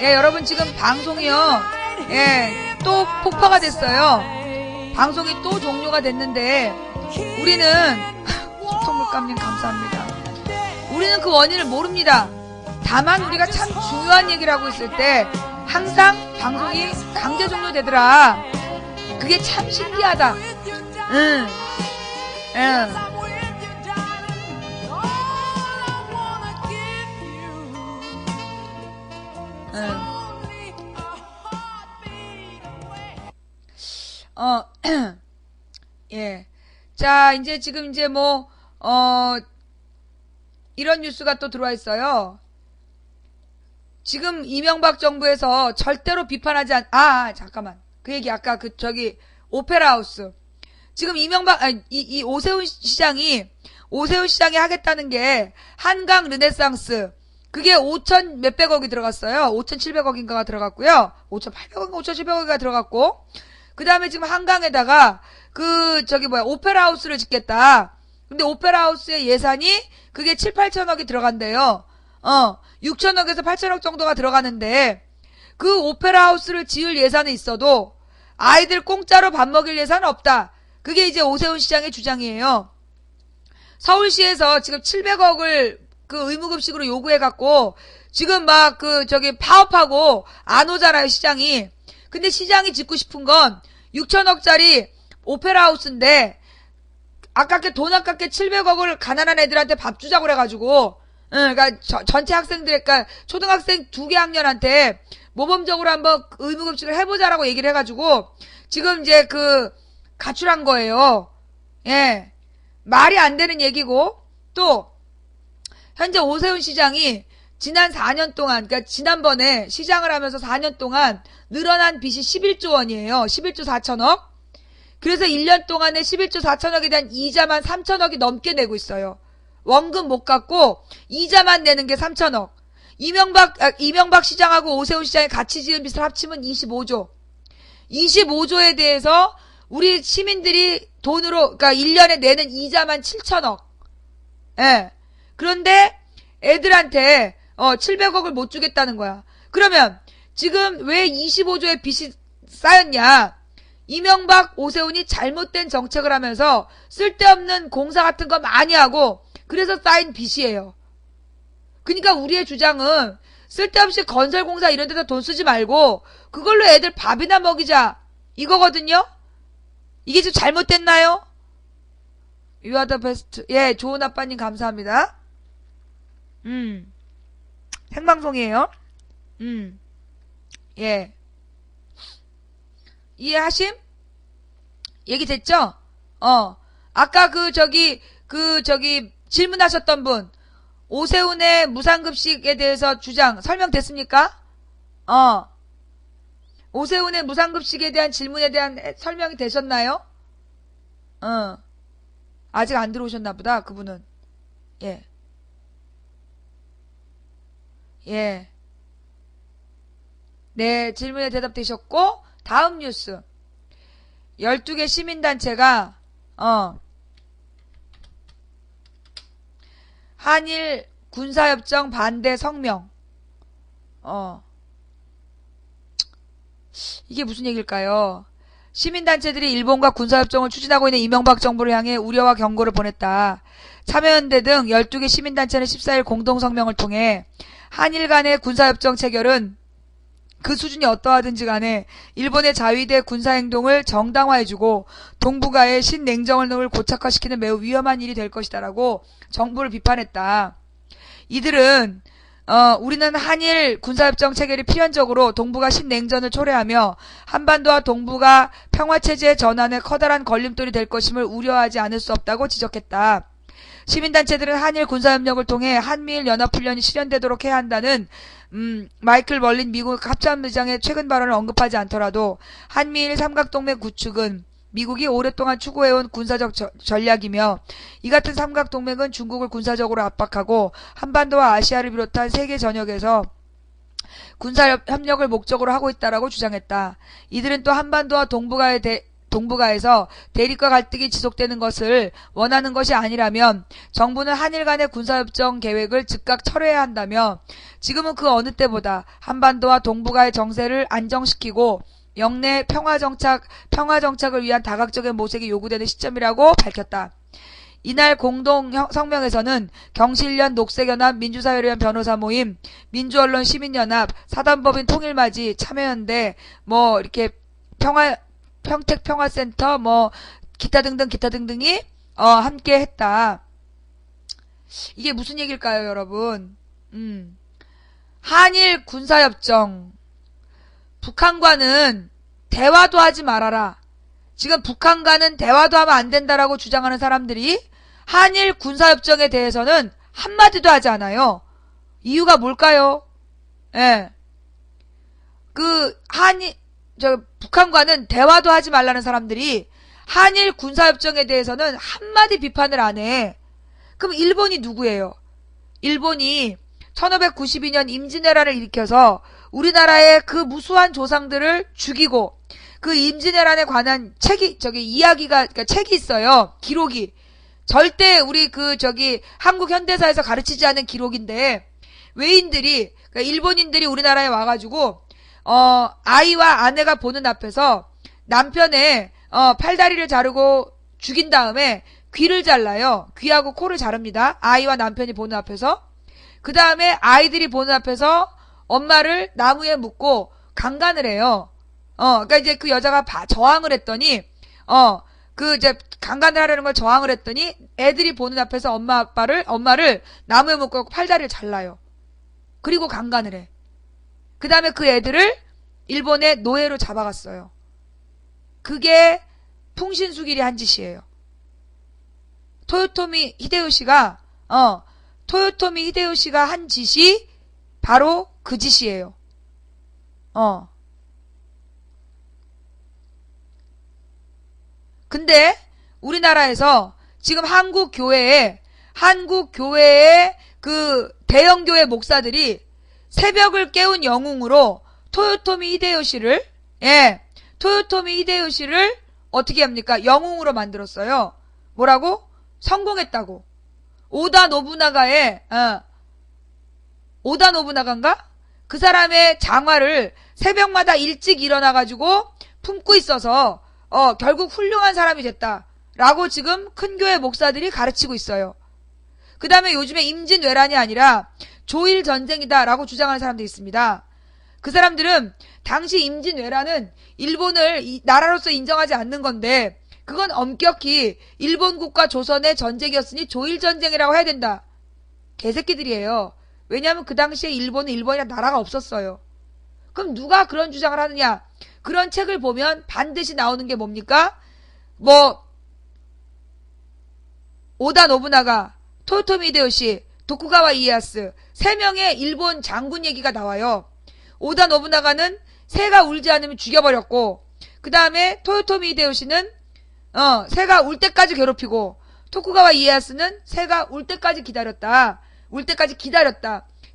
예, 여러분 지금 방송이요. 예, 또 폭파가 됐어요. 방송이 또 종료가 됐는데 우리는 선물감님 감사합니다. 우리는 그 원인을 모릅니다. 다만 우리가 참 중요한 얘기를 하고 있을 때 항상 방송이 강제 종료되더라. 그게 참 신기하다. 응. 예. 자, 이제 지금 이제 이런 뉴스가 또 들어와 있어요. 지금 이명박 정부에서 절대로 비판하지 잠깐만. 그 얘기 아까 오페라 하우스. 지금 이 오세훈 시장이 하겠다는 게 한강 르네상스. 그게 5천 몇백억이 들어갔어요. 5,700억인가가 들어갔고요. 5,800억인가 5,700억인가 들어갔고. 그 다음에 지금 한강에다가 오페라 하우스를 짓겠다. 근데 오페라 하우스의 예산이 그게 7, 8천억이 들어간대요. 6천억에서 8천억 정도가 들어가는데 그 오페라 하우스를 지을 예산은 있어도 아이들 공짜로 밥 먹일 예산은 없다. 그게 이제 오세훈 시장의 주장이에요. 서울시에서 지금 700억을 그 의무급식으로 요구해갖고 지금 파업하고 안 오잖아요, 시장이. 근데 시장이 짓고 싶은 건 6천억짜리 오페라 하우스인데 돈 아깝게 700억을 가난한 애들한테 밥 주자고 그래가지고 그러니까 전체 학생들, 그러니까 초등학생 2개 학년한테 모범적으로 한번 의무급식을 해보자라고 얘기를 해가지고 지금 이제 가출한 거예요. 예. 말이 안 되는 얘기고 또 현재 오세훈 시장이 지난 4년 동안, 그러니까 지난번에 시장을 하면서 4년 동안 늘어난 빚이 11조 원이에요. 11조 4천억. 그래서 1년 동안에 11조 4천억에 대한 이자만 3천억이 넘게 내고 있어요. 원금 못 갚고 이자만 내는 게 3천억. 이명박 시장하고 오세훈 시장이 같이 지은 빚을 합치면 25조. 25조에 대해서 우리 시민들이 돈으로, 그러니까 1년에 내는 이자만 7천억. 예. 그런데 애들한테 700억을 못 주겠다는 거야. 그러면 지금 왜 25조의 빚이 쌓였냐? 이명박, 오세훈이 잘못된 정책을 하면서 쓸데없는 공사 같은 거 많이 하고 그래서 쌓인 빚이에요. 그러니까 우리의 주장은 쓸데없이 건설공사 이런 데다 돈 쓰지 말고 그걸로 애들 밥이나 먹이자 이거거든요. 이게 좀 잘못됐나요? You are the best. 예, 좋은 아빠님 감사합니다. 생방송이에요. 예. 이해하심? 얘기 됐죠? 아까 질문하셨던 분, 오세훈의 무상급식에 대해서 주장 설명됐습니까? 오세훈의 무상급식에 대한 질문에 대한 설명이 되셨나요? 아직 안 들어오셨나 보다, 그분은. 예. 예. 네, 질문에 대답되셨고, 다음 뉴스. 12개 시민단체가, 한일 군사협정 반대 성명. 이게 무슨 얘기일까요? 시민단체들이 일본과 군사협정을 추진하고 있는 이명박 정부를 향해 우려와 경고를 보냈다. 참여연대 등 12개 시민단체는 14일 공동성명을 통해 한일 간의 군사협정 체결은 그 수준이 어떠하든지 간에 일본의 자위대 군사행동을 정당화해주고 동북아의 신냉정을 고착화시키는 매우 위험한 일이 될 것이다라고 정부를 비판했다. 이들은 우리는 한일 군사협정 체결이 필연적으로 동북아 신냉전을 초래하며 한반도와 동북아 평화체제의 전환에 커다란 걸림돌이 될 것임을 우려하지 않을 수 없다고 지적했다. 시민단체들은 한일 군사협력을 통해 한미일 연합훈련이 실현되도록 해야 한다는 마이클 멀린 미국 합참의장의 최근 발언을 언급하지 않더라도 한미일 삼각동맹 구축은 미국이 오랫동안 추구해온 군사적 전략이며 이 같은 삼각동맹은 중국을 군사적으로 압박하고 한반도와 아시아를 비롯한 세계 전역에서 군사협력을 목적으로 하고 있다라고 주장했다. 이들은 또 한반도와 동북아에서 대립과 갈등이 지속되는 것을 원하는 것이 아니라면 정부는 한일 간의 군사협정 계획을 즉각 철회해야 한다며 지금은 그 어느 때보다 한반도와 동북아의 정세를 안정시키고 영내 평화정착을 위한 다각적인 모색이 요구되는 시점이라고 밝혔다. 이날 공동 성명에서는 경실련 녹색연합 민주사회를 위한 변호사 모임, 민주언론 시민연합, 사단법인 통일맞이, 참여연대, 이렇게 평택평화센터, 기타 등등이, 함께 했다. 이게 무슨 얘기일까요, 여러분? 한일 군사협정. 북한과는 대화도 하지 말아라. 지금 북한과는 대화도 하면 안 된다라고 주장하는 사람들이 한일 군사협정에 대해서는 한마디도 하지 않아요. 이유가 뭘까요? 예. 북한과는 대화도 하지 말라는 사람들이 한일 군사협정에 대해서는 한마디 비판을 안 해. 그럼 일본이 누구예요? 일본이 1592년 임진왜란을 일으켜서 우리나라의 그 무수한 조상들을 죽이고 그 임진왜란에 관한 책이 있어요. 기록이. 절대 우리 한국 현대사에서 가르치지 않은 기록인데 그러니까 일본인들이 우리나라에 와가지고 아이와 아내가 보는 앞에서 남편의 팔다리를 자르고 죽인 다음에 귀를 잘라요. 귀하고 코를 자릅니다. 아이와 남편이 보는 앞에서. 그 다음에 아이들이 보는 앞에서 엄마를 나무에 묶고 강간을 해요. 그러니까 이제 그 여자가 저항을 했더니 강간을 하려는 걸 저항을 했더니 애들이 보는 앞에서 엄마를 나무에 묶고 팔다리를 잘라요. 그리고 강간을 해. 그 다음에 그 애들을 일본의 노예로 잡아갔어요. 그게 풍신수길이 한 짓이에요. 토요토미 히데요시가 한 짓이 바로 그 짓이에요. 근데 우리나라에서 지금 한국 교회의 그 대형교회 목사들이 새벽을 깨운 영웅으로 토요토미 히데요시를 어떻게 합니까? 영웅으로 만들었어요. 뭐라고? 성공했다고. 오다 노부나가인가? 그 사람의 장화를 새벽마다 일찍 일어나가지고 품고 있어서 결국 훌륭한 사람이 됐다라고 지금 큰 교회 목사들이 가르치고 있어요. 그 다음에 요즘에 임진왜란이 아니라 조일전쟁이다라고 주장하는 사람들이 있습니다. 그 사람들은 당시 임진왜란은 일본을 나라로서 인정하지 않는 건데 그건 엄격히 일본국과 조선의 전쟁이었으니 조일전쟁이라고 해야 된다. 개새끼들이에요. 왜냐하면 그 당시에 일본이란 나라가 없었어요. 그럼 누가 그런 주장을 하느냐? 그런 책을 보면 반드시 나오는 게 뭡니까? 오다 노부나가, 토요토미 히데요시, 도쿠가와 이에야스 3명의 일본 장군 얘기가 나와요. 오다 노부나가는 새가 울지 않으면 죽여버렸고 그 다음에 토요토미 히데요시는 새가 울 때까지 괴롭히고 토쿠가와 이에야스는 새가 울 때까지 기다렸다.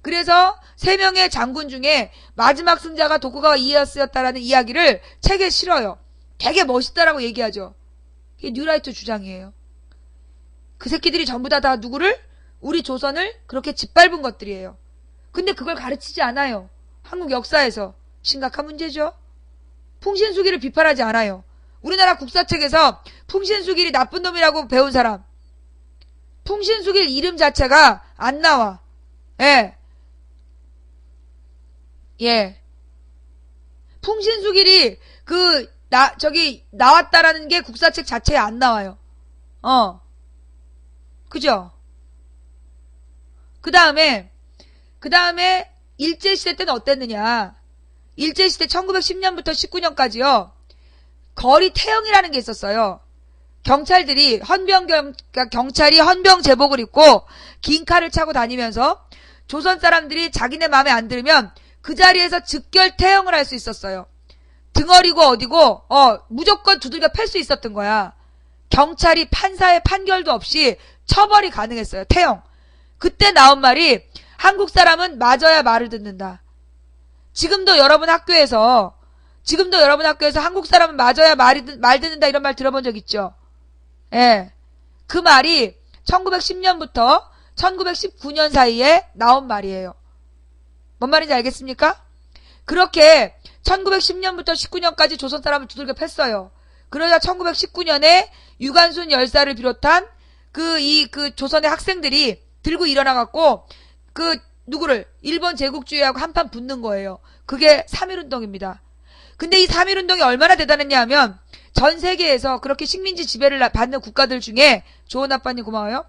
그래서 3명의 장군 중에 마지막 승자가 도쿠가와 이에야스였다라는 이야기를 책에 실어요. 되게 멋있다라고 얘기하죠. 이게 뉴라이트 주장이에요. 그 새끼들이 전부 다 누구를? 우리 조선을 그렇게 짓밟은 것들이에요. 근데 그걸 가르치지 않아요. 한국 역사에서. 심각한 문제죠. 풍신수길을 비판하지 않아요. 우리나라 국사책에서 풍신수길이 나쁜 놈이라고 배운 사람. 풍신수길 이름 자체가 안 나와. 예. 풍신수길이 나왔다라는 게 국사책 자체에 안 나와요. 그죠? 그 다음에 일제시대 때는 어땠느냐. 일제시대 1910년부터 19년까지요. 거리 태형이라는 게 있었어요. 경찰이 헌병 제복을 입고 긴 칼을 차고 다니면서 조선 사람들이 자기네 마음에 안 들면 그 자리에서 즉결 태형을 할 수 있었어요. 등어리고 어디고 무조건 두들겨 팰 수 있었던 거야. 경찰이 판사의 판결도 없이 처벌이 가능했어요. 태형. 그때 나온 말이 한국 사람은 맞아야 말을 듣는다. 지금도 여러분 학교에서 지금도 여러분 학교에서 한국 사람은 맞아야 말 듣는다 이런 말 들어본 적 있죠? 예. 그 말이 1910년부터 1919년 사이에 나온 말이에요. 뭔 말인지 알겠습니까? 그렇게 1910년부터 19년까지 조선 사람을 두들겨 팼어요. 그러자 1919년에 유관순 열사를 비롯한 그 조선의 학생들이 들고 일어나갖고 누구를 일본 제국주의하고 한판 붙는 거예요. 그게 3.1운동입니다. 근데 이 3.1운동이 얼마나 대단했냐 하면 전 세계에서 그렇게 식민지 지배를 받는 국가들 중에 조은 아빠님 고마워요.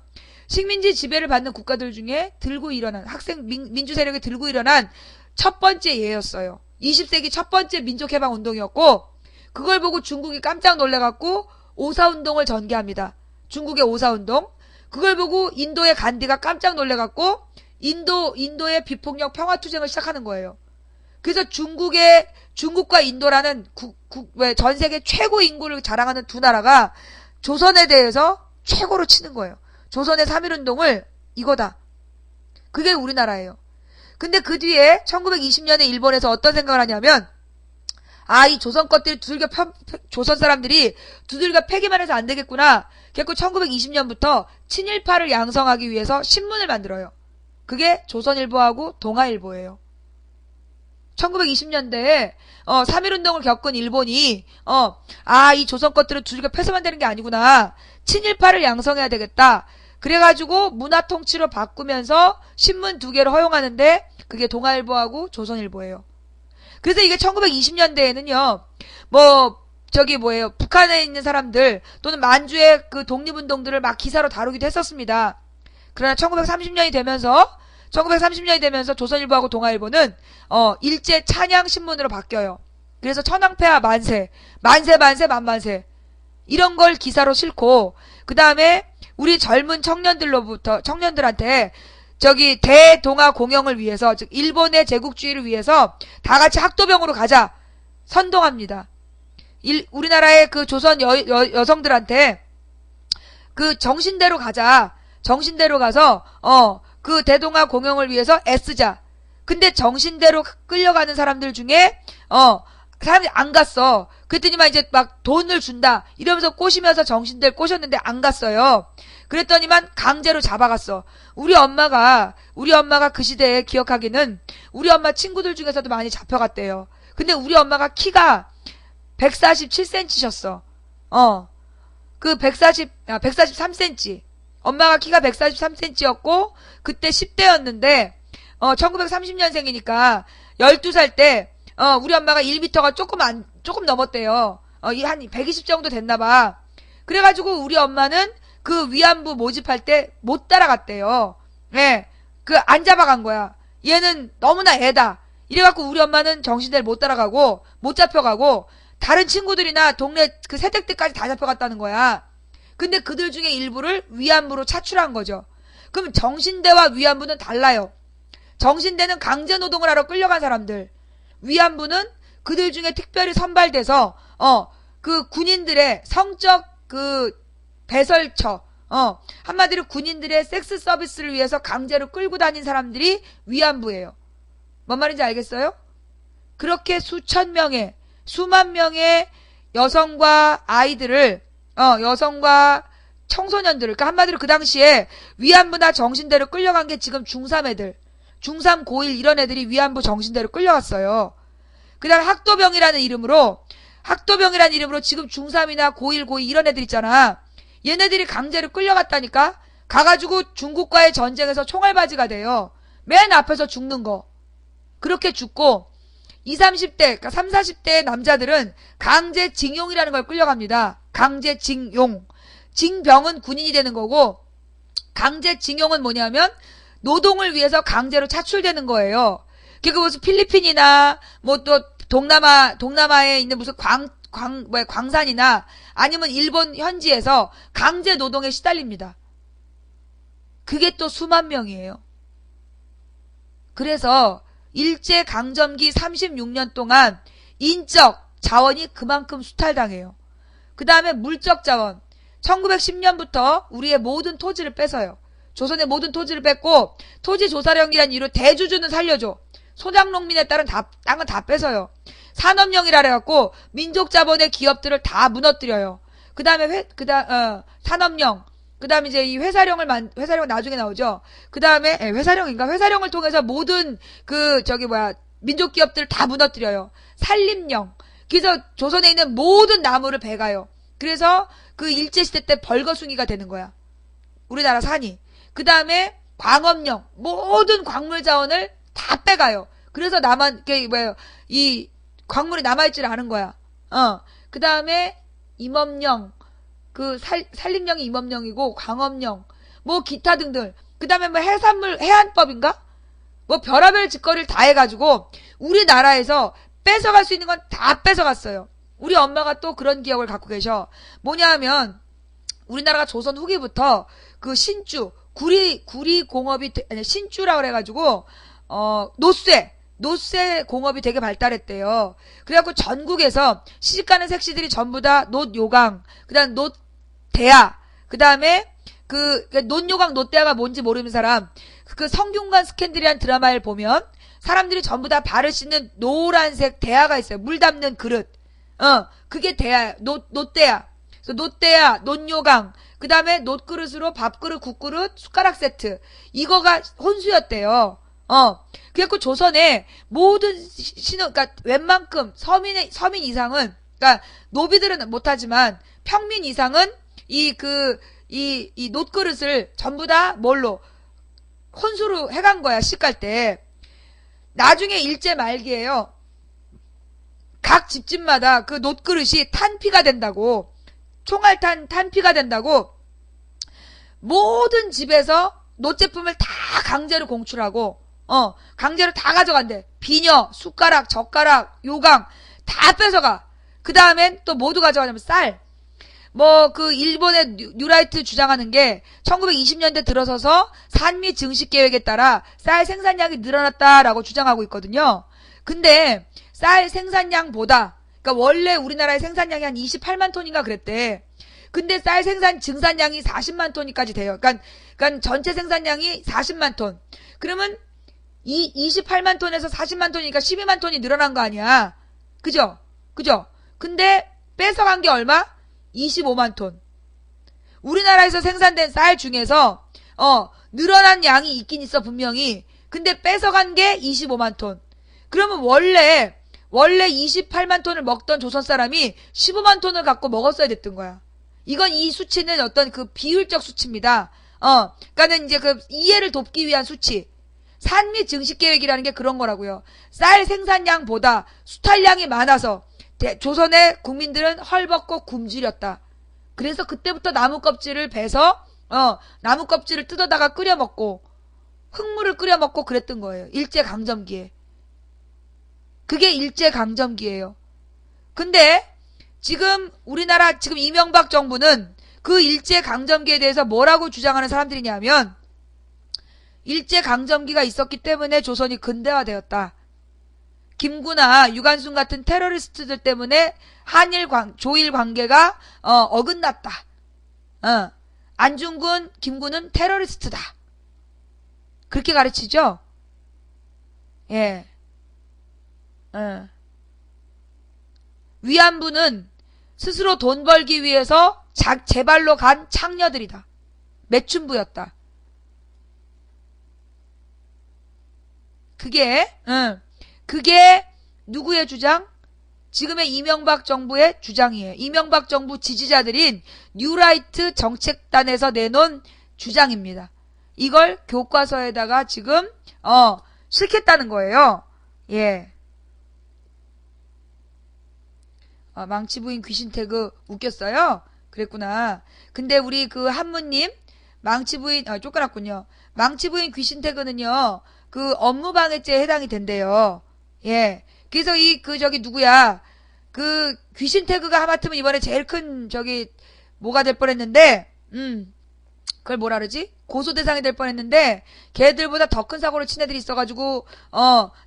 식민지 지배를 받는 국가들 중에 들고 일어난 학생 민주 세력이 들고 일어난 첫 번째 예였어요. 20세기 첫 번째 민족해방 운동이었고 그걸 보고 중국이 깜짝 놀래갖고 오사운동을 전개합니다. 중국의 오사운동. 그걸 보고 인도의 간디가 깜짝 놀래갖고 인도의 비폭력 평화투쟁을 시작하는 거예요. 그래서 중국과 인도라는 전 세계 최고 인구를 자랑하는 두 나라가 조선에 대해서 최고로 치는 거예요. 조선의 3.1운동을 이거다. 그게 우리나라예요. 근데 그 뒤에 1920년에 일본에서 어떤 생각을 하냐면 이 조선 것들이 조선 사람들이 두들겨 패기만 해서 안 되겠구나. 그래서 1920년부터 친일파를 양성하기 위해서 신문을 만들어요. 그게 조선일보하고 동아일보예요. 1920년대에 3.1운동을 겪은 일본이 이 조선 것들은 두들겨 패서만 되는 게 아니구나. 친일파를 양성해야 되겠다. 그래가지고 문화통치로 바꾸면서 신문 2개를 허용하는데 그게 동아일보하고 조선일보예요. 그래서 이게 1920년대에는요. 북한에 있는 사람들 또는 만주의 그 독립운동들을 막 기사로 다루기도 했었습니다. 그러나 1930년이 되면서 조선일보하고 동아일보는 일제 찬양 신문으로 바뀌어요. 그래서 천황폐하 만세 만세 이런 걸 기사로 싣고 그 다음에 우리 젊은 청년들한테 대동아 공영을 위해서 즉 일본의 제국주의를 위해서 다 같이 학도병으로 가자 선동합니다. 우리나라의 그 조선 여성들한테 그 정신대로 가자. 정신대로 가서 그 대동아 공영을 위해서 애쓰자. 근데 정신대로 끌려가는 사람들 중에 사람들이 안 갔어. 그랬더니만 이제 막 돈을 준다 이러면서 꼬시면서 정신대를 꼬셨는데 안 갔어요. 그랬더니만 강제로 잡아갔어. 우리 엄마가 그 시대에 기억하기는 우리 엄마 친구들 중에서도 많이 잡혀갔대요. 근데 우리 엄마가 키가 147cm셨어. 143cm. 엄마가 키가 143cm였고 그때 10대였는데 1930년생이니까 12살 때 우리 엄마가 1m가 조금 넘었대요. 한 120 정도 됐나봐. 그래가지고 우리 엄마는 그 위안부 모집할 때 못 따라갔대요. 예. 안 잡아간 거야. 얘는 너무나 애다. 이래갖고 우리 엄마는 정신대를 못 따라가고 못 잡혀가고 다른 친구들이나 동네 그 세댁들까지 다 잡혀갔다는 거야. 근데 그들 중에 일부를 위안부로 차출한 거죠. 그럼 정신대와 위안부는 달라요. 정신대는 강제노동을 하러 끌려간 사람들. 위안부는 그들 중에 특별히 선발돼서 그 군인들의 성적 배설처 한마디로 군인들의 섹스 서비스를 위해서 강제로 끌고 다닌 사람들이 위안부예요. 뭔 말인지 알겠어요? 그렇게 수만 명의 여성과 아이들을 여성과 청소년들을 그러니까 한마디로 그 당시에 위안부나 정신대로 끌려간 게 지금 중3 애들 중3 고1 이런 애들이 위안부 정신대로 끌려갔어요. 그 다음에 학도병이라는 이름으로 지금 중3이나 고1 고2 이런 애들 있잖아. 얘네들이 강제로 끌려갔다니까. 가가지고 중국과의 전쟁에서 총알바지가 돼요. 맨 앞에서 죽는 거. 그렇게 죽고 20, 30대 그러니까 30, 40대 남자들은 강제징용이라는 걸 끌려갑니다. 강제징용. 징병은 군인이 되는 거고 강제징용은 뭐냐면 노동을 위해서 강제로 차출되는 거예요. 그러니까 무슨 필리핀이나 또 동남아에 있는 무슨 광산이나 아니면 일본 현지에서 강제 노동에 시달립니다. 그게 또 수만 명이에요. 그래서 일제 강점기 36년 동안 인적 자원이 그만큼 수탈당해요. 그 다음에 물적 자원. 1910년부터 우리의 모든 토지를 뺏어요. 조선의 모든 토지를 뺏고 토지조사령이라는 이유로 대주주는 살려줘. 소작농민에 따른 땅은 다 뺏어요. 산업령이라 해갖고 민족 자본의 기업들을 다 무너뜨려요. 그 다음에 산업령, 그 다음에 이제 이 회사령은 나중에 나오죠. 그 다음에 회사령을 통해서 모든 민족 기업들을 다 무너뜨려요. 산림령. 그래서 조선에 있는 모든 나무를 베가요. 그래서 그 일제시대 때 벌거숭이가 되는 거야. 우리나라 산이. 그 다음에 광업령. 모든 광물 자원을 다 빼가요. 그래서 이 광물이 남아있질 않은 거야. 그 다음에 임업령. 산림령이 임업령이고, 광업령. 기타 등등. 그 다음에 해안법인가? 별하별 짓거리를 다 해가지고, 우리나라에서 뺏어갈 수 있는 건 다 뺏어갔어요. 우리 엄마가 또 그런 기억을 갖고 계셔. 뭐냐 하면, 우리나라가 조선 후기부터 구리공업이, 신주라 그래가지고, 노쇠 공업이 되게 발달했대요. 그래갖고 전국에서 시집가는 색시들이 전부 다 놋요강, 그 다음 놋대야, 그 다음에 놋요강, 놋대야가 뭔지 모르는 사람, 성균관 스캔들이라는 드라마를 보면 사람들이 전부 다 발을 씻는 노란색 대야가 있어요. 물 담는 그릇. 그게 대야, 놋대야. 그래서 놋대야, 놋요강, 그 다음에 놋그릇으로 밥그릇, 국그릇, 숟가락 세트. 이거가 혼수였대요. 그래갖고 조선에 모든 그러니까 웬만큼 서민 이상은, 그러니까 노비들은 못하지만 평민 이상은 이 놋그릇을 전부 다 혼수로 해간 거야, 시갈 때. 나중에 일제 말기에요. 각 집집마다 그 놋그릇이 탄피가 된다고, 총알탄 탄피가 된다고, 모든 집에서 놋제품을 다 강제로 공출하고, 강제로 다 가져간대. 비녀, 숟가락, 젓가락, 요강, 다 뺏어가. 그 다음엔 또 모두 가져가냐면 쌀. 일본의 뉴라이트 주장하는 게 1920년대 들어서서 산미 증식 계획에 따라 쌀 생산량이 늘어났다라고 주장하고 있거든요. 근데 쌀 생산량보다, 그러니까 원래 우리나라의 생산량이 한 28만 톤인가 그랬대. 근데 쌀 증산량이 40만 톤까지 돼요. 그러니까 전체 생산량이 40만 톤. 그러면 28만 톤에서 40만 톤이니까 12만 톤이 늘어난 거 아니야. 그죠? 근데 뺏어간 게 얼마? 25만 톤. 우리나라에서 생산된 쌀 중에서 늘어난 양이 있긴 있어, 분명히. 근데 뺏어간 게 25만 톤. 그러면 원래 28만 톤을 먹던 조선 사람이 15만 톤을 갖고 먹었어야 됐던 거야. 이건 이 수치는 어떤 비율적 수치입니다. 그러니까는 이제 이해를 돕기 위한 수치. 산미 증식 계획이라는 게 그런 거라고요. 쌀 생산량보다 수탈량이 많아서 조선의 국민들은 헐벗고 굶주렸다. 그래서 그때부터 나무 껍질을 베서 나무 껍질을 뜯어다가 끓여 먹고 흙물을 끓여 먹고 그랬던 거예요. 일제 강점기에. 그게 일제 강점기예요. 근데 지금 우리나라 이명박 정부는 그 일제 강점기에 대해서 뭐라고 주장하는 사람들이냐면, 일제 강점기가 있었기 때문에 조선이 근대화되었다. 김구나 유관순 같은 테러리스트들 때문에 조일 관계가 어긋났다. 안중근, 김구는 테러리스트다. 그렇게 가르치죠? 예. 위안부는 스스로 돈 벌기 위해서 제 발로 간 창녀들이다. 매춘부였다. 그게 누구의 주장? 지금의 이명박 정부의 주장이에요. 이명박 정부 지지자들인 뉴라이트 정책단에서 내놓은 주장입니다. 이걸 교과서에다가 지금 실겠다는 거예요. 예. 망치부인 귀신태그 웃겼어요? 그랬구나. 근데 우리 한무님 망치부인 쫓겨났군요. 망치부인 귀신태그는요, 업무방해죄에 해당이 된대요. 예. 그래서 누구야. 귀신태그가 하마터면 이번에 제일 큰 뭐가 될 뻔했는데, 그걸 뭐라 그러지? 고소 대상이 될 뻔했는데, 걔들보다 더 큰 사고를 친 애들이 있어가지고,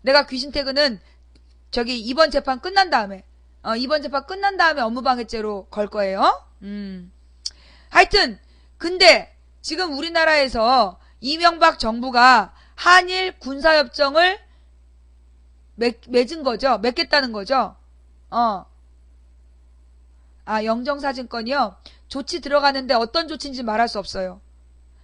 내가 귀신태그는 이번 재판 끝난 다음에 업무방해죄로 걸 거예요. 하여튼, 근데, 지금 우리나라에서 이명박 정부가 한일 군사협정을 맺은 거죠? 맺겠다는 거죠? 어. 아, 영정사진건이요? 조치 들어가는데 어떤 조치인지 말할 수 없어요.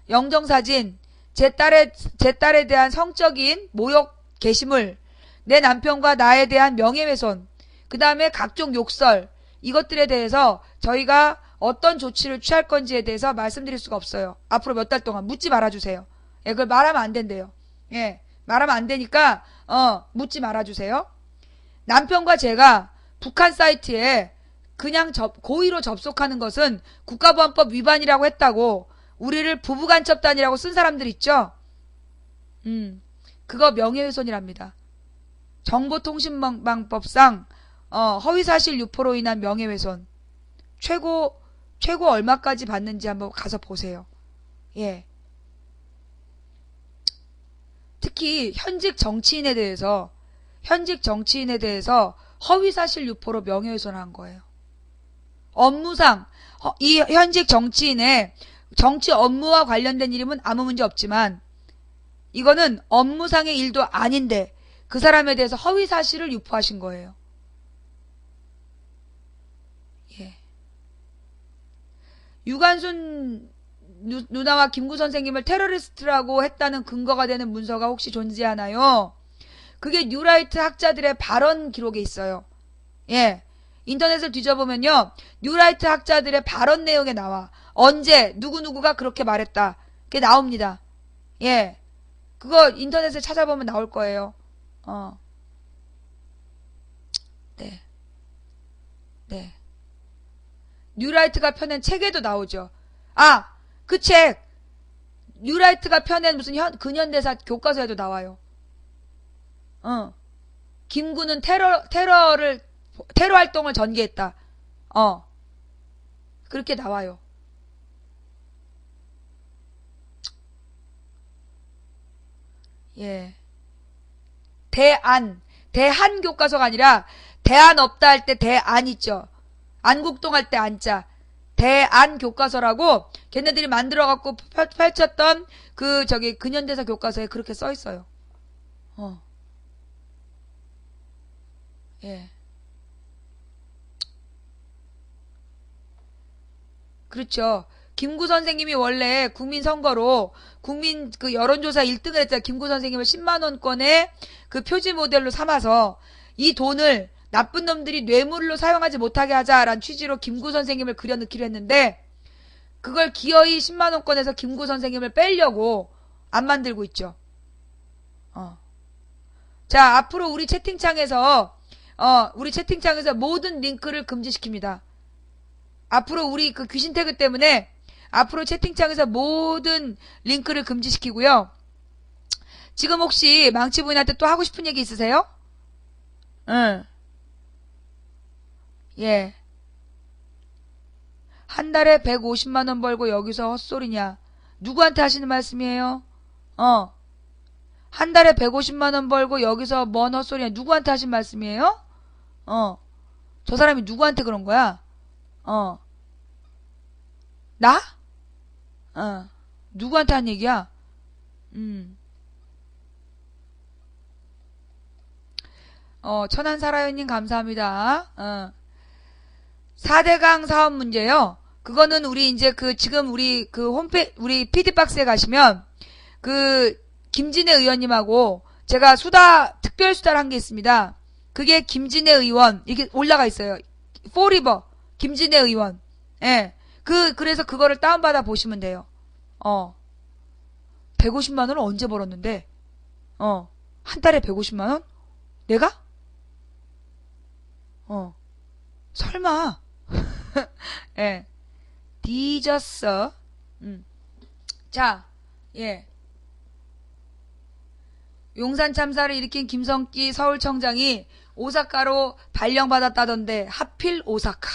영정사진, 제 딸에 대한 성적인 모욕 게시물, 내 남편과 나에 대한 명예훼손, 그 다음에 각종 욕설, 이것들에 대해서 저희가 어떤 조치를 취할 건지에 대해서 말씀드릴 수가 없어요. 앞으로 몇 달 동안 묻지 말아주세요. 예, 그걸 말하면 안 된대요. 예, 말하면 안 되니까, 묻지 말아주세요. 남편과 제가 북한 사이트에 그냥 고의로 접속하는 것은 국가보안법 위반이라고 했다고 우리를 부부간첩단이라고 쓴 사람들 있죠? 그거 명예훼손이랍니다. 정보통신망법상 허위사실 유포로 인한 명예훼손 최고 얼마까지 받는지 한번 가서 보세요. 예. 특히 현직 정치인에 대해서 허위사실 유포로 명예훼손한 거예요. 업무상 이 현직 정치인의 정치 업무와 관련된 일이면 아무 문제 없지만 이거는 업무상의 일도 아닌데 그 사람에 대해서 허위사실을 유포하신 거예요. 예. 유관순 누나와 김구 선생님을 테러리스트라고 했다는 근거가 되는 문서가 혹시 존재하나요? 그게 뉴라이트 학자들의 발언 기록에 있어요. 예. 인터넷을 뒤져보면요. 뉴라이트 학자들의 발언 내용에 나와. 언제 누구누구가 그렇게 말했다. 그게 나옵니다. 예. 그거 인터넷에 찾아보면 나올 거예요. 네. 네. 뉴라이트가 펴낸 책에도 나오죠. 아, 그 책. 뉴라이트가 펴낸 무슨 근현대사 교과서에도 나와요. 김구는 테러 활동을 전개했다. 그렇게 나와요. 예. 대한 교과서가 아니라 대안 없다 할 때 대안 있죠. 안국동 할 때 안자. 대안 교과서라고 걔네들이 만들어 갖고 펼쳤던 근현대사 교과서에 그렇게 써 있어요. 예. 그렇죠. 김구 선생님이 원래 국민 선거로 국민 여론조사 1등을 했잖아요. 김구 선생님을 10만 원권의 그 표지 모델로 삼아서 이 돈을 나쁜 놈들이 뇌물로 사용하지 못하게 하자라는 취지로 김구 선생님을 그려넣기로 했는데 그걸 기어이 10만 원권에서 김구 선생님을 빼려고 안 만들고 있죠. 자, 앞으로 우리 채팅창에서 모든 링크를 금지시킵니다. 앞으로 우리 그 귀신 태그 때문에 앞으로 채팅창에서 모든 링크를 금지시키고요. 지금 혹시 망치 부인한테 또 하고 싶은 얘기 있으세요? 응. 예. 한 달에 150만 원 벌고 여기서 헛소리냐. 누구한테 하시는 말씀이에요? 한 달에 150만 원 벌고 여기서 뭔 헛소리냐. 누구한테 하신 말씀이에요? 저 사람이 누구한테 그런 거야? 나? 누구한테 한 얘기야? 천안사라요님 감사합니다. 4대강 사업 문제요. 그거는 우리 이제 지금 우리 우리 PD박스에 가시면 김진애 의원님하고 제가 특별 수다를 한 게 있습니다. 그게 김진애 의원, 이렇게 올라가 있어요. 포리버, 김진애 의원. 예. 그래서 그거를 다운받아 보시면 돼요. 150만 원을 언제 벌었는데? 한 달에 150만 원? 내가? 설마. 예. 뒤졌어. 자, 예. 용산 참사를 일으킨 김성기 서울청장이 오사카로 발령받았다던데 하필 오사카.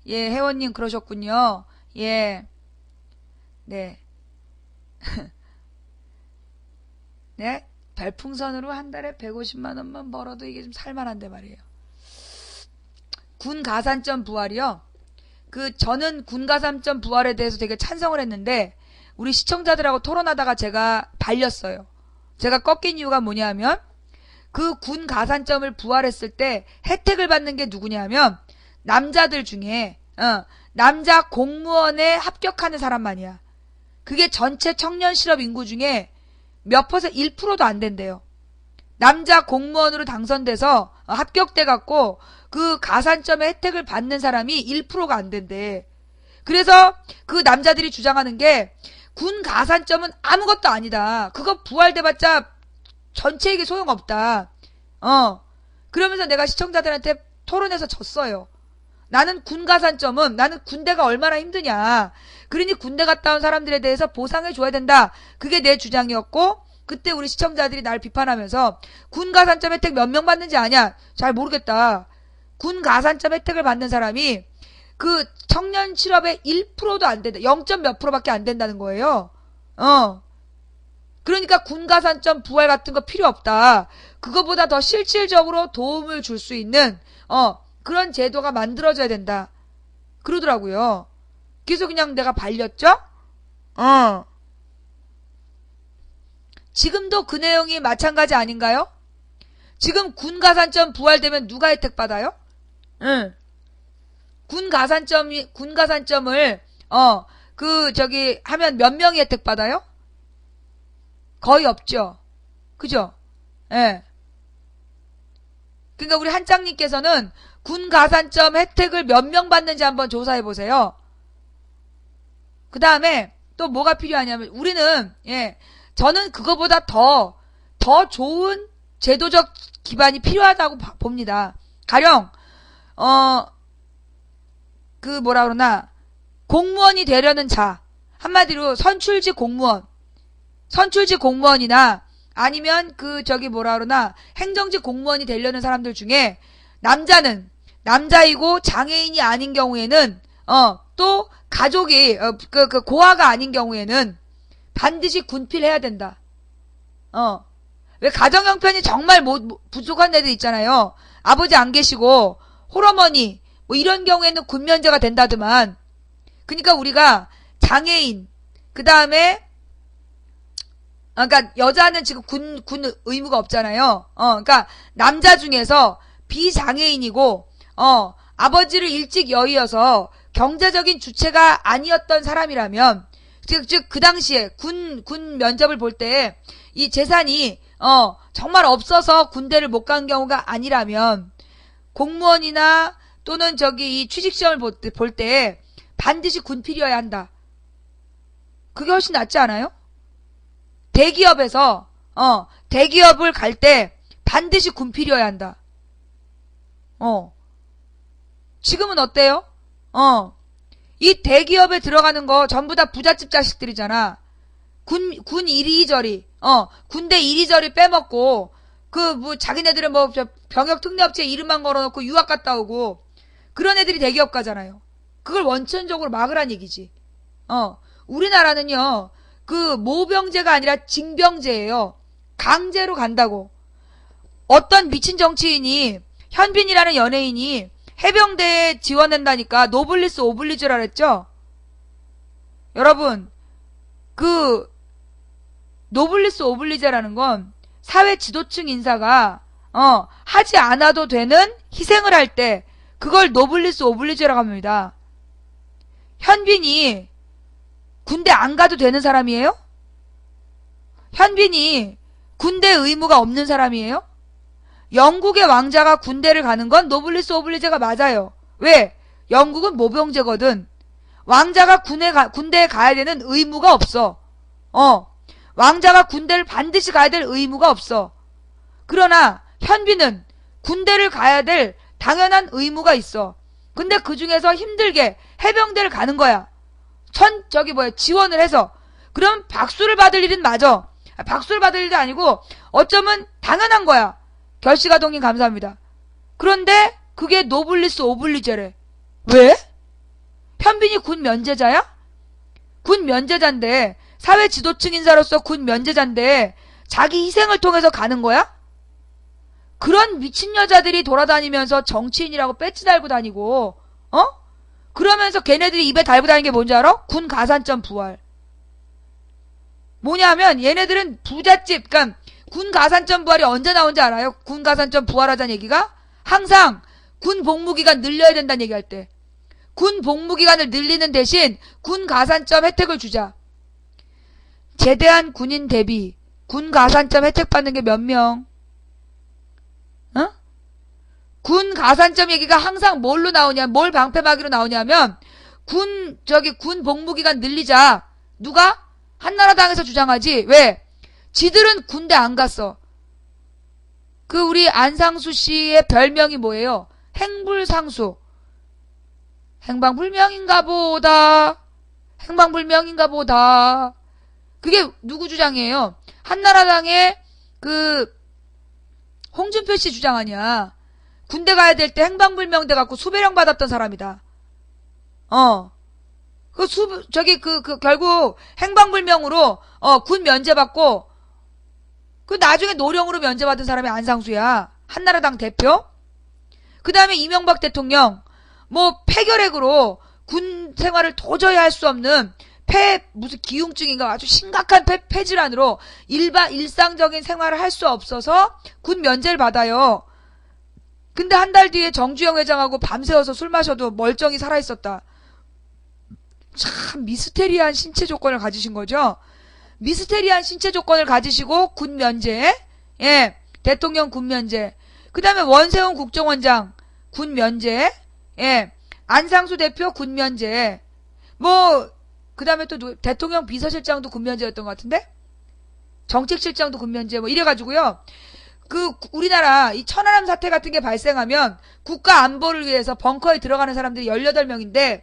예, 회원님 그러셨군요. 예. 네. 네. 별풍선으로 한 달에 150만 원만 벌어도 이게 좀 살만한데 말이에요. 군 가산점 부활이요. 저는 군 가산점 부활에 대해서 되게 찬성을 했는데 우리 시청자들하고 토론하다가 제가 발렸어요. 제가 꺾인 이유가 뭐냐면 그 군 가산점을 부활했을 때 혜택을 받는 게 누구냐면 남자들 중에 남자 공무원에 합격하는 사람만이야. 그게 전체 청년 실업 인구 중에 몇 퍼센트 1%도 안 된대요. 남자 공무원으로 당선돼서 합격돼 갖고 그 가산점의 혜택을 받는 사람이 1%가 안 된대. 그래서 그 남자들이 주장하는 게 군 가산점은 아무것도 아니다. 그거 부활돼봤자 전체에게 소용없다. 그러면서 내가 시청자들한테 토론해서 졌어요. 나는 군 가산점은 나는 군대가 얼마나 힘드냐. 그러니 군대 갔다 온 사람들에 대해서 보상해줘야 된다. 그게 내 주장이었고 그때 우리 시청자들이 날 비판하면서 군 가산점 혜택 몇 명 받는지 아냐? 잘 모르겠다. 군 가산점 혜택을 받는 사람이 그 청년 실업의 1%도 안 된다. 0. 몇 %밖에 안 된다는 거예요. 그러니까 군 가산점 부활 같은 거 필요 없다. 그거보다 더 실질적으로 도움을 줄 수 있는 그런 제도가 만들어져야 된다. 그러더라고요. 그래서 그냥 내가 발렸죠? 지금도 그 내용이 마찬가지 아닌가요? 지금 군 가산점 부활되면 누가 혜택 받아요? 군 가산점을 하면 몇 명이 혜택 받아요? 거의 없죠. 그죠? 예. 그러니까 우리 한장님께서는 군 가산점 혜택을 몇 명 받는지 한번 조사해 보세요. 그 다음에 또 뭐가 필요하냐면 우리는 저는 그거보다 더 좋은 제도적 기반이 필요하다고 봅니다. 가령 공무원이 되려는 자, 한마디로 선출직 공무원이나 아니면 행정직 공무원이 되려는 사람들 중에 남자는 남자이고 장애인이 아닌 경우에는 또 가족이 고아가 아닌 경우에는 반드시 군필해야 된다. 왜 가정 형편이 정말 부족한 애들 있잖아요. 아버지 안 계시고 홀어머니 뭐 이런 경우에는 군 면제가 된다더만. 그러니까 우리가 장애인 그다음에 그러니까 여자는 지금 군 의무가 없잖아요. 그러니까 남자 중에서 비장애인이고 아버지를 일찍 여의어서 경제적인 주체가 아니었던 사람이라면 즉 그 당시에 군 면접을 볼 때 이 재산이 정말 없어서 군대를 못 간 경우가 아니라면 공무원이나 또는 이 취직시험을 볼 때 반드시 군필이어야 한다. 그게 훨씬 낫지 않아요? 대기업에서 대기업을 갈 때 반드시 군필이어야 한다. 지금은 어때요? 이 대기업에 들어가는 거 전부 다 부잣집 자식들이잖아. 군 이리저리 군대 이리저리 빼먹고 자기네들은 병역 특례업체 이름만 걸어놓고 유학 갔다 오고 그런 애들이 대기업 가잖아요. 그걸 원천적으로 막으란 얘기지. 우리나라는요 모병제가 아니라 징병제예요. 강제로 간다고. 어떤 미친 정치인이 현빈이라는 연예인이 해병대에 지원한다니까 노블리스 오블리주라 그랬죠? 여러분 노블리스 오블리제라는 건 사회 지도층 인사가 하지 않아도 되는 희생을 할 때 그걸 노블리스 오블리제라고 합니다. 현빈이 군대 안 가도 되는 사람이에요? 현빈이 군대 의무가 없는 사람이에요? 영국의 왕자가 군대를 가는 건 노블리스 오블리제가 맞아요. 왜? 영국은 모병제거든. 왕자가 군대에 가야 되는 의무가 없어. 왕자가 군대를 반드시 가야 될 의무가 없어. 그러나 현빈은 군대를 가야 될 당연한 의무가 있어. 근데 그 중에서 힘들게 해병대를 가는 거야. 지원을 해서. 그럼 박수를 받을 일은 맞아. 박수를 받을 일도 아니고 어쩌면 당연한 거야. 결시가동님 감사합니다. 그런데 그게 노블리스 오블리제래. 왜? 현빈이 군 면제자야? 군 면제자인데 사회 지도층 인사로서 군 면제자인데 자기 희생을 통해서 가는 거야? 그런 미친 여자들이 돌아다니면서 정치인이라고 배지 달고 다니고 그러면서 걔네들이 입에 달고 다니는 게 뭔지 알아? 군 가산점 부활. 뭐냐면 얘네들은 부잣집, 그러니까 군 가산점 부활이 언제 나온지 알아요? 군 가산점 부활하자는 얘기가 항상 군 복무기간 늘려야 된다는 얘기할 때 군 복무기간을 늘리는 대신 군 가산점 혜택을 주자. 제대한 군인 대비 군 가산점 혜택 받는 게 몇 명? 어? 군 가산점 얘기가 항상 뭘로 나오냐, 뭘 방패막이로 나오냐면 군 복무기간 늘리자. 누가? 한나라당에서 주장하지. 왜? 지들은 군대 안 갔어. 그 우리 안상수 씨의 별명이 뭐예요? 행불상수. 행방불명인가 보다. 행방불명인가 보다. 그게 누구 주장이에요? 한나라당의 그 홍준표 씨 주장 아니야. 군대 가야 될 때 행방불명 돼 갖고 수배령 받았던 사람이다. 결국 행방불명으로 군 면제받고 그 나중에 노령으로 면제받은 사람이 안상수야. 한나라당 대표. 그 다음에 이명박 대통령 뭐 폐결핵으로 군 생활을 도저히 할 수 없는 무슨 기흉증인가 아주 심각한 폐질환으로 일상적인 생활을 할 수 없어서 군 면제를 받아요. 근데 한 달 뒤에 정주영 회장하고 밤새워서 술 마셔도 멀쩡히 살아있었다. 참 미스테리한 신체 조건을 가지신 거죠. 미스테리한 신체 조건을 가지시고 군 면제, 예, 대통령 군 면제. 그 다음에 원세훈 국정원장 군 면제, 예, 안상수 대표 군 면제. 그 다음에 또 대통령 비서실장도 군 면제였던 것 같은데? 정책실장도 군 면제, 이래가지고요. 우리나라 이 천안함 사태 같은 게 발생하면 국가 안보를 위해서 벙커에 들어가는 사람들이 18명인데,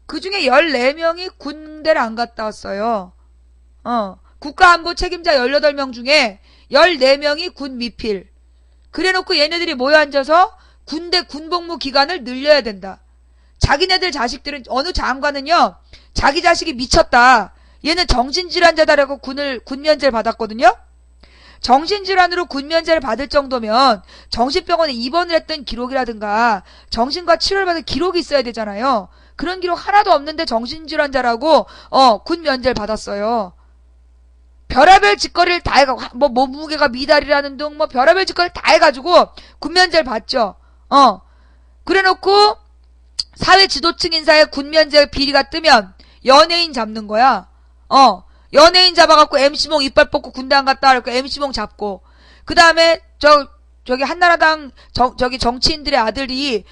그 중에 14명이 군대를 안 갔다 왔어요. 국가안보 책임자 18명 중에 14명이 군 미필. 그래 놓고 얘네들이 모여 앉아서 군대 군복무 기간을 늘려야 된다. 자기네들 자식들은, 어느 장관은요, 자기 자식이 미쳤다. 얘는 정신질환자다라고 군 면제를 받았거든요. 정신질환으로 군 면제를 받을 정도면 정신병원에 입원을 했던 기록이라든가 정신과 치료를 받은 기록이 있어야 되잖아요. 그런 기록 하나도 없는데 정신질환자라고 군 면제를 받았어요. 별의별 짓거리를 다 해가지고 몸무게가 미달이라는 등 별의별 짓거리를 다 해가지고 군 면제를 받죠. 그래놓고 사회 지도층 인사에 군 면제 비리가 뜨면 연예인 잡는 거야. 연예인 잡아갖고 MC몽 이빨 뽑고 군대 안 갔다 그러고 MC몽 잡고, 그 다음에 저기 한나라당 정치인들의 아들이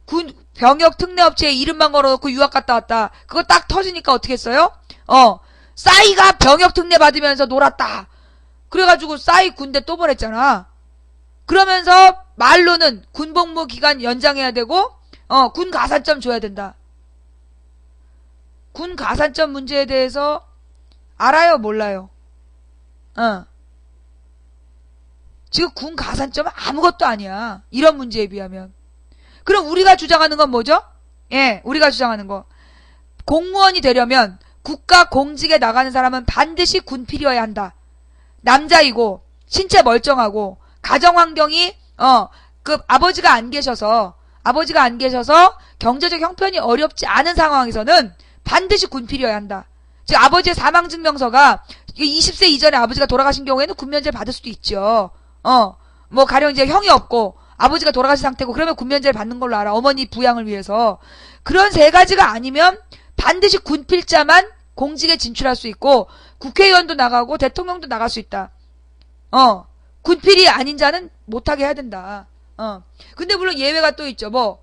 군 병역 특례업체에 이름만 걸어놓고 유학 갔다 왔다. 그거 딱 터지니까 어떻게 했어요? 싸이가 병역 특례 받으면서 놀았다. 그래가지고 싸이 군대 또 보냈잖아. 그러면서 말로는 군복무 기간 연장해야 되고 군 가산점 줘야 된다. 군 가산점 문제에 대해서 알아요, 몰라요? 지금 군 가산점은 아무것도 아니야. 이런 문제에 비하면. 그럼 우리가 주장하는 건 뭐죠? 예, 우리가 주장하는 거. 공무원이 되려면 국가 공직에 나가는 사람은 반드시 군필이어야 한다. 남자이고 신체 멀쩡하고 가정 환경이 아버지가 안 계셔서 경제적 형편이 어렵지 않은 상황에서는 반드시 군필이어야 한다. 즉 아버지의 사망증명서가 20세 이전에 아버지가 돌아가신 경우에는 군면제를 받을 수도 있죠. 가령 이제 형이 없고 아버지가 돌아가신 상태고 그러면 군면제를 받는 걸로 알아. 어머니 부양을 위해서. 그런 세 가지가 아니면 반드시 군필자만 공직에 진출할 수 있고 국회의원도 나가고 대통령도 나갈 수 있다. 군필이 아닌 자는 못하게 해야 된다. 근데 물론 예외가 또 있죠.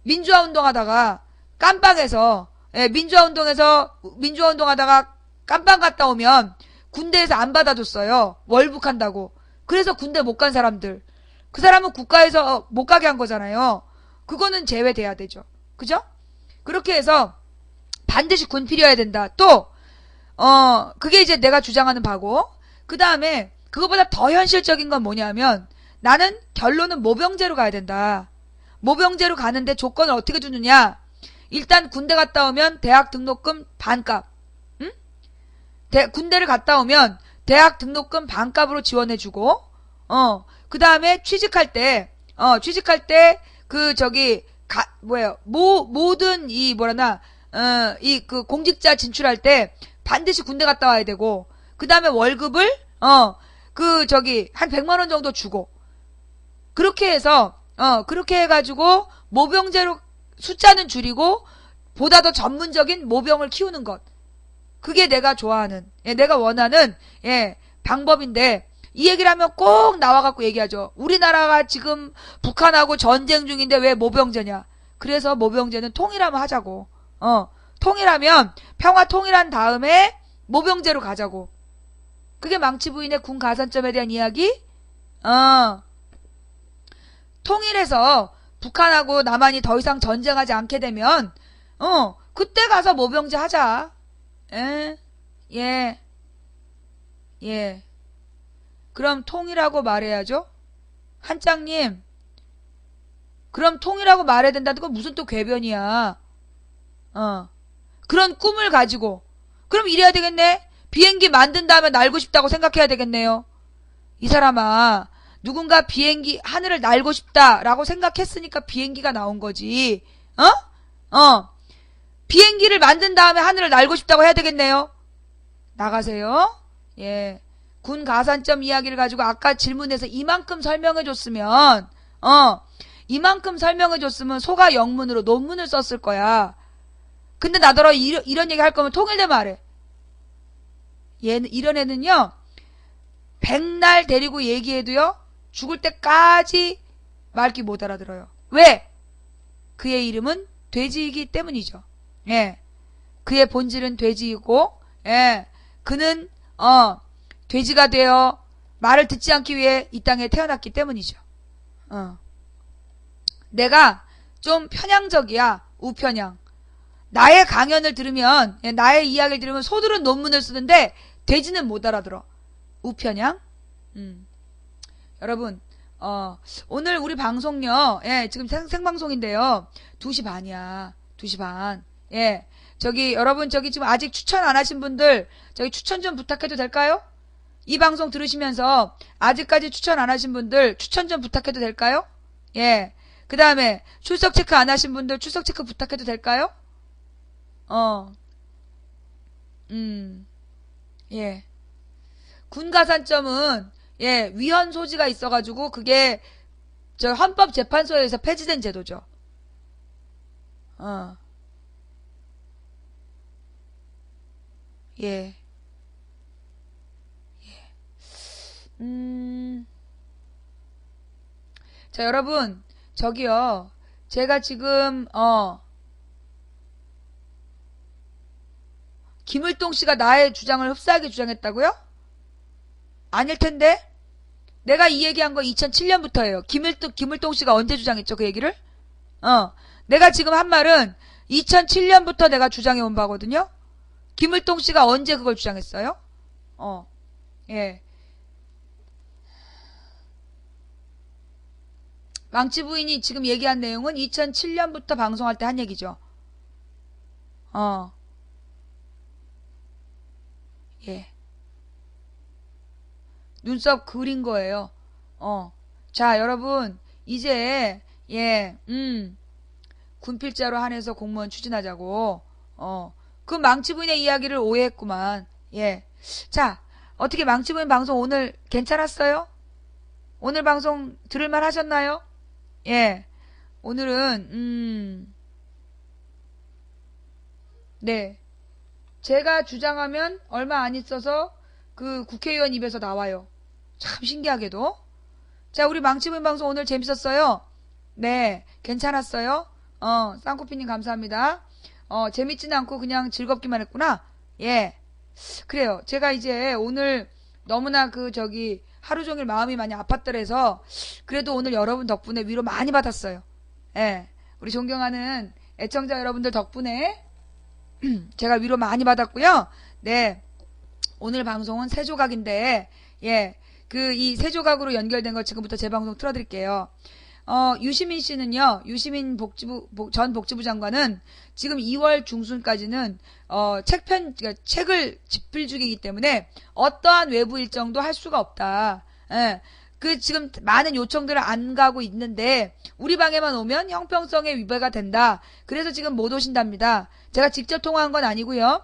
민주화 운동하다가 깜빵에서, 민주화 운동하다가 깜빵 갔다 오면 군대에서 안 받아줬어요. 월북한다고. 그래서 군대 못 간 사람들. 그 사람은 국가에서 못 가게 한 거잖아요. 그거는 제외돼야 되죠. 그죠? 그렇게 해서 반드시 군필이어야 된다. 또, 그게 이제 내가 주장하는 바고, 그 다음에 그거보다 더 현실적인 건 뭐냐면 나는 결론은 모병제로 가야 된다. 모병제로 가는데 조건을 어떻게 주느냐. 일단 군대 갔다 오면 대학 등록금 반값. 응? 군대를 갔다 오면 대학 등록금 반값으로 지원해주고, 그 다음에 취직할 때 모든 공직자 진출할 때 반드시 군대 갔다 와야 되고, 그 다음에 월급을, 한 100만 원 정도 주고, 그렇게 해서, 그렇게 해가지고, 모병제로 숫자는 줄이고, 보다 더 전문적인 모병을 키우는 것. 그게 내가 좋아하는, 내가 원하는, 방법인데, 이 얘기를 하면 꼭 나와갖고 얘기하죠. 우리나라가 지금 북한하고 전쟁 중인데 왜 모병제냐. 그래서 모병제는 통일하면 하자고. 통일하면 평화 통일한 다음에 모병제로 가자고. 그게 망치 부인의 군 가산점에 대한 이야기? 통일해서 북한하고 남한이 더 이상 전쟁하지 않게 되면 그때 가서 모병제 하자. 예. 그럼 통일하고 말해야죠. 한짱님, 그럼 통일하고 말해야 된다는 건 무슨 또 궤변이야. 그런 꿈을 가지고 그럼 이래야 되겠네. 비행기 만든 다음에 날고 싶다고 생각해야 되겠네요. 이 사람아, 누군가 비행기 하늘을 날고 싶다라고 생각했으니까 비행기가 나온 거지. 비행기를 만든 다음에 하늘을 날고 싶다고 해야 되겠네요. 나가세요. 예. 군 가산점 이야기를 가지고 아까 질문에서 이만큼 설명해줬으면 소가 영문으로 논문을 썼을 거야. 근데 나더러 이런 얘기 할 거면 통일된 말해. 이런 애는요, 백날 데리고 얘기해도요, 죽을 때까지 말귀 못 알아들어요. 왜? 그의 이름은 돼지이기 때문이죠. 예. 그의 본질은 돼지이고, 그는, 돼지가 되어 말을 듣지 않기 위해 이 땅에 태어났기 때문이죠. 내가 좀 편향적이야. 우편향. 나의 강연을 들으면, 나의 이야기를 들으면 소들은 논문을 쓰는데 돼지는 못 알아들어. 우편향. 여러분, 오늘 우리 방송요, 지금 생방송인데요. 2시 반이야. 2시 반. 여러분, 지금 아직 추천 안 하신 분들, 추천 좀 부탁해도 될까요? 이 방송 들으시면서 아직까지 추천 안 하신 분들 추천 좀 부탁해도 될까요? 그 다음에 출석 체크 안 하신 분들 출석 체크 부탁해도 될까요? 군가산점은 위헌 소지가 있어가지고 그게 저 헌법재판소에서 폐지된 제도죠. 자, 여러분, 저기요, 제가 지금, 김을동 씨가 나의 주장을 흡사하게 주장했다고요? 아닐 텐데? 내가 이 얘기한 거 2007년부터예요. 김을동 씨가 언제 주장했죠, 그 얘기를? 내가 지금 한 말은 2007년부터 내가 주장해온 바거든요? 김을동 씨가 언제 그걸 주장했어요? 망치 부인이 지금 얘기한 내용은 2007년부터 방송할 때 한 얘기죠. 눈썹 그린 거예요. 자, 여러분, 이제, 군필자로 한해서 공무원 추진하자고, 그 망치 부인의 이야기를 오해했구만. 자, 어떻게 망치 부인 방송 오늘 괜찮았어요? 오늘 방송 들을만 하셨나요? 오늘은, 제가 주장하면 얼마 안 있어서 그 국회의원 입에서 나와요. 참 신기하게도. 자, 우리 망치부인 방송 오늘 재밌었어요? 네, 괜찮았어요? 쌍코피님 감사합니다. 재밌지는 않고 그냥 즐겁기만 했구나? 그래요. 제가 이제 오늘 너무나 하루 종일 마음이 많이 아팠더래서 그래도 오늘 여러분 덕분에 위로 많이 받았어요. 우리 존경하는 애청자 여러분들 덕분에 제가 위로 많이 받았고요. 오늘 방송은 세 조각인데, 이 세 조각으로 연결된 거 지금부터 제 방송 틀어드릴게요. 유시민 씨는요, 유시민 전 복지부 장관은 지금 2월 중순까지는, 책을 집필 중이기 때문에 어떠한 외부 일정도 할 수가 없다. 그 지금 많은 요청들을 안 가고 있는데 우리 방에만 오면 형평성에 위배가 된다. 그래서 지금 못 오신답니다. 제가 직접 통화한 건 아니고요.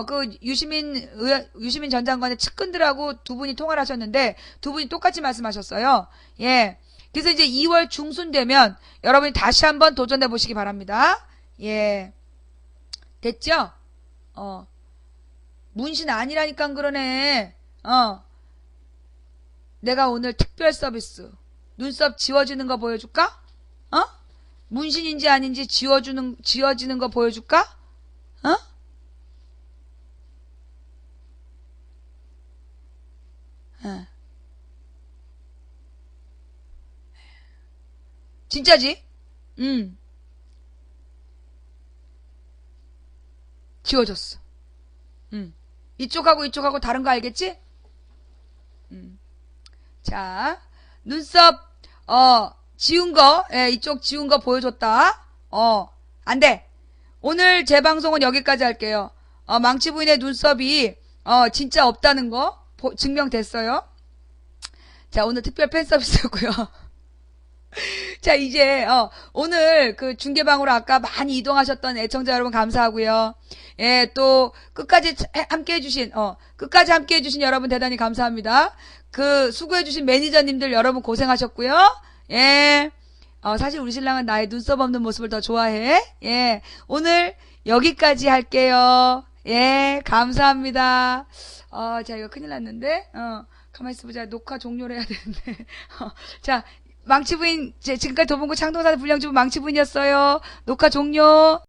그 유시민 전 장관의 측근들하고 두 분이 통화를 하셨는데 두 분이 똑같이 말씀하셨어요. 예. 그래서 이제 2월 중순 되면 여러분이 다시 한번 도전해 보시기 바랍니다. 예. 됐죠? 문신 아니라니까 그러네. 내가 오늘 특별 서비스 눈썹 지워지는 거 보여줄까? 문신인지 아닌지 지워지는 거 보여줄까? 진짜지? 지워졌어. 이쪽하고 다른 거 알겠지? 자, 눈썹, 지운 거, 예, 이쪽 지운 거 보여줬다. 안 돼. 오늘 제 방송은 여기까지 할게요. 망치 부인의 눈썹이, 진짜 없다는 거, 증명됐어요. 자, 오늘 특별 팬 서비스였고요. 자, 이제, 오늘 그 중계방으로 아까 많이 이동하셨던 애청자 여러분 감사하고요. 예, 또, 끝까지 함께 해주신 여러분 대단히 감사합니다. 그, 수고해주신 매니저님들 여러분 고생하셨고요. 예, 사실 우리 신랑은 나의 눈썹 없는 모습을 더 좋아해. 예, 오늘 여기까지 할게요. 예, 감사합니다. 자, 이거 큰일 났는데, 가만히 있어보자. 녹화 종료를 해야 되는데. 자, 망치부인, 지금까지 도봉구 창동사대 불량주부 망치부인이었어요. 녹화 종료.